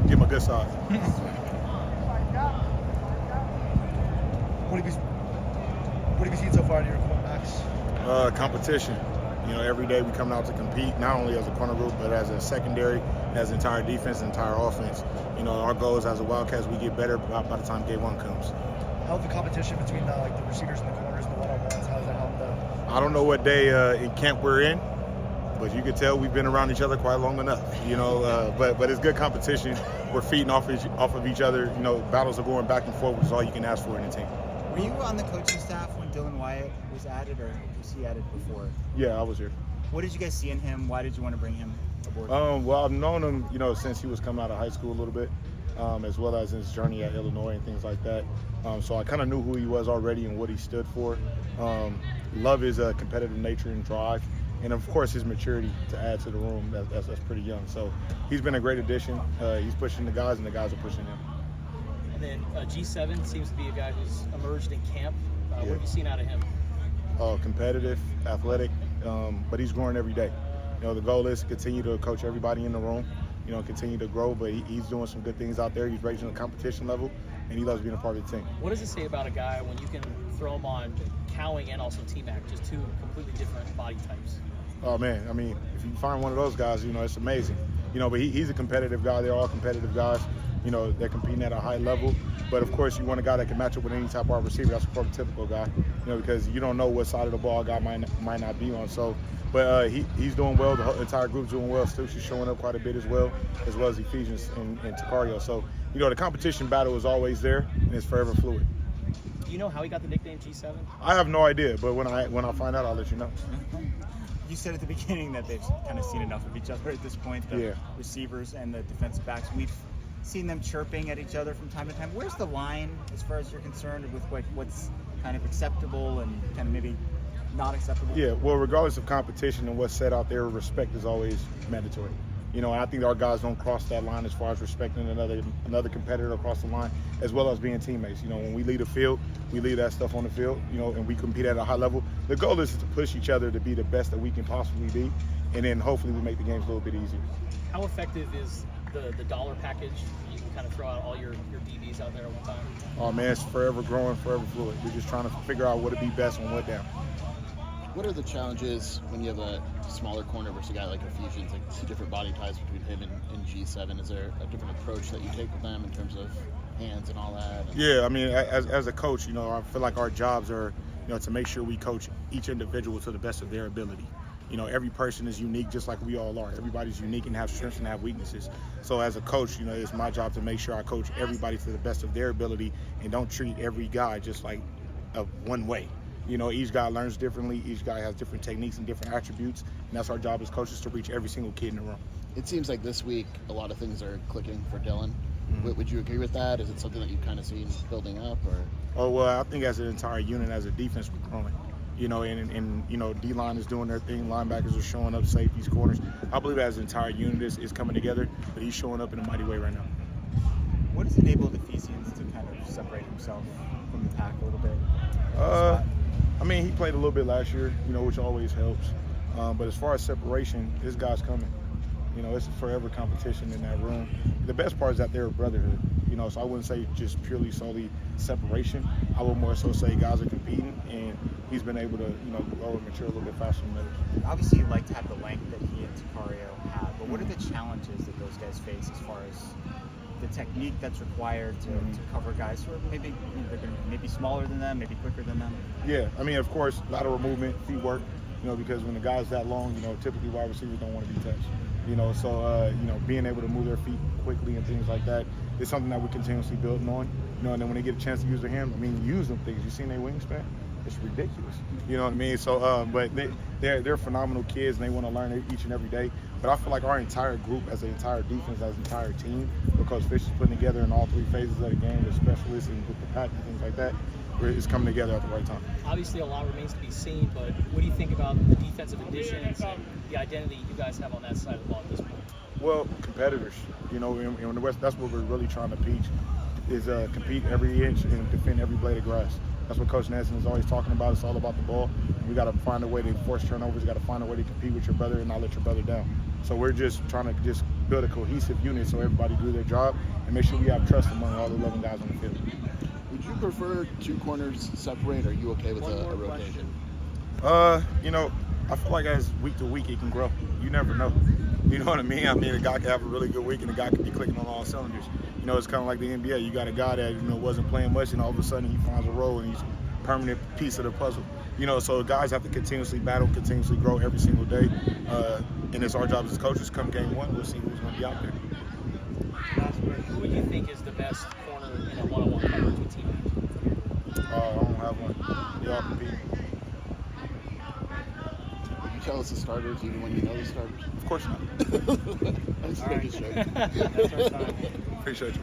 give him a good side. What have you seen so far in your cornerbacks? Competition. Every day we come out to compete, not only as a corner group, but as a secondary, as an entire defense, entire offense. Our goal is as a Wildcats, we get better by the time game one comes. How's the competition between the receivers and the corners, the one-on-ones? How does that help them? I don't know what day in camp we're in, but you can tell we've been around each other quite long enough. But it's good competition. We're feeding off of each other. Battles are going back and forth, which is all you can ask for in a team. Were you on the coaching staff when Dylan Wyatt was added, or was he added before? Yeah, I was here. What did you guys see in him? Why did you want to bring him aboard? Well, I've known him, since he was coming out of high school a little bit, as well as his journey at Illinois and things like that. So I kind of knew who he was already and what he stood for. Love his competitive nature and drive, and of course his maturity to add to the room. That's pretty young. So he's been a great addition. He's pushing the guys, and the guys are pushing him. And then G7 seems to be a guy who's emerged in camp. What have you seen out of him? Competitive, athletic, but he's growing every day. The goal is to continue to coach everybody in the room, continue to grow, but he's doing some good things out there. He's raising the competition level, and he loves being a part of the team. What does it say about a guy when you can throw him on Cowing and also T-Mac, just two completely different body types? Oh, man, if you find one of those guys, it's amazing. But he's a competitive guy. They're all competitive guys. They're competing at a high level. But, of course, you want a guy that can match up with any type of wide receiver. That's a prototypical guy, because you don't know what side of the ball a guy might not be on. So, but he's doing well. The entire group's doing well. Stu's showing up quite a bit as well as Ephesians and Takario. So, the competition battle is always there, and it's forever fluid. Do you know how he got the nickname G7? I have no idea, but when I find out, I'll let you know. You said at the beginning that they've kind of seen enough of each other at this point, the receivers and the defensive backs. We've seen them chirping at each other from time to time. Where's the line as far as you're concerned with what's kind of acceptable and kind of maybe not acceptable? Yeah, well, regardless of competition and what's said out there, respect is always mandatory. And I think our guys don't cross that line as far as respecting another competitor across the line, as well as being teammates. When we lead a field, we leave that stuff on the field, and we compete at a high level. The goal is to push each other to be the best that we can possibly be, and then hopefully we make the games a little bit easier. How effective is the dollar package? You can kind of throw out all your DBs out there at one time. Oh, man, it's forever growing, forever fluid. We're just trying to figure out what would be best on what down. What are the challenges when you have a smaller corner versus a guy like Ephesians, like two different body types between him and G7? Is there a different approach that you take with them in terms of hands and all that? Yeah, as a coach, I feel like our jobs are, to make sure we coach each individual to the best of their ability. Every person is unique, just like we all are. Everybody's unique and have strengths and have weaknesses. So as a coach, it's my job to make sure I coach everybody to the best of their ability and don't treat every guy just like one way. Each guy learns differently. Each guy has different techniques and different attributes, and that's our job as coaches, to reach every single kid in the room. It seems like this week a lot of things are clicking for Dylan. Mm-hmm. Would you agree with that? Is it something that you've kind of seen building up? Or? Oh, well, I think as an entire unit, as a defense, we're growing. And D-line is doing their thing. Linebackers are showing up, safeties, corners. I believe as an entire unit is coming together, but he's showing up in a mighty way right now. What has enabled Ephesians to kind of separate himself from the pack a little bit? He played a little bit last year, which always helps. But as far as separation, this guy's coming. It's a forever competition in that room. The best part is that they're a brotherhood. So I wouldn't say just purely solely separation. I would more so say guys are competing, and he's been able to, grow and mature a little bit faster than others. Obviously, you like to have the length that he and Takario have, but what are the challenges that those guys face as far as the technique that's required to cover guys who are maybe they're going to maybe smaller than them, maybe quicker than them? Yeah, of course, lateral movement, feet work. Because when the guy's that long, typically wide receivers don't want to be touched. So being able to move their feet quickly and things like that is something that we're continuously building on. And then when they get a chance to use their hands, use them things. You seen their wingspan? It's ridiculous. You know what I mean? So, but they're phenomenal kids, and they want to learn each and every day. But I feel like our entire group, as an entire defense, as an entire team, because Fish is putting together in all three phases of the game with specialists and with the pack and things like that, it's coming together at the right time. Obviously, a lot remains to be seen, but what do you think about the defensive additions and the identity you guys have on that side of the ball at this point? Well, competitors, in the West, that's what we're really trying to teach, is compete every inch and defend every blade of grass. That's what Coach Nansen is always talking about. It's all about the ball. We got to find a way to force turnovers. We got to find a way to compete with your brother and not let your brother down. So we're just trying to just build a cohesive unit so everybody do their job and make sure we have trust among all the 11 guys on the field. Would you prefer 2 corners separate, or are you okay with a rotation? You know, I feel like as week to week it can grow. You never know. You know what I mean? I mean, a guy can have a really good week and a guy can be clicking on all cylinders. You know, it's kind of like the NBA. You got a guy that, you know, wasn't playing much and all of a sudden he finds a role and he's a permanent piece of the puzzle. You know, so guys have to continuously battle, continuously grow every single day. And it's our job as coaches. Come game 1, we'll see who's going to be out there. Who would you think is the best corner in a one-on-one coverage with teammates? I don't have one. They all compete. Would you tell us the starters even when you know the starters? Of course not. I'm just making sure. That's our time. Appreciate you, man.